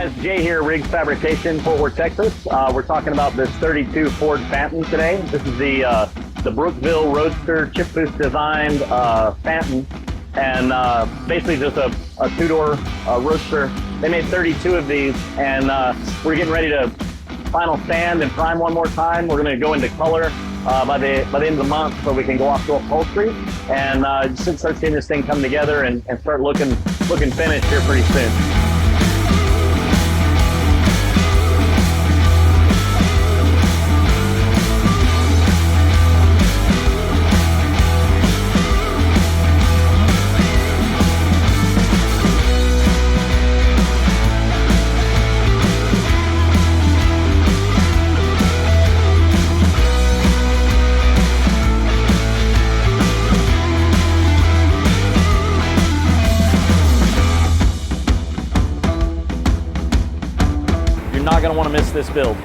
guys, Jay here, Riggs Fabrication, Fort Worth, Texas. We're talking about this 32 Ford Phaeton today. This is the Brookville Roadster chip boost designed Phaeton, and basically just a two-door Roadster. They made 32 of these, and we're getting ready to final sand and prime one more time. We're going to go into color by the end of the month, so we can go off to upholstery and just start seeing this thing come together and start looking finished here pretty soon. You're not going to want to miss this build.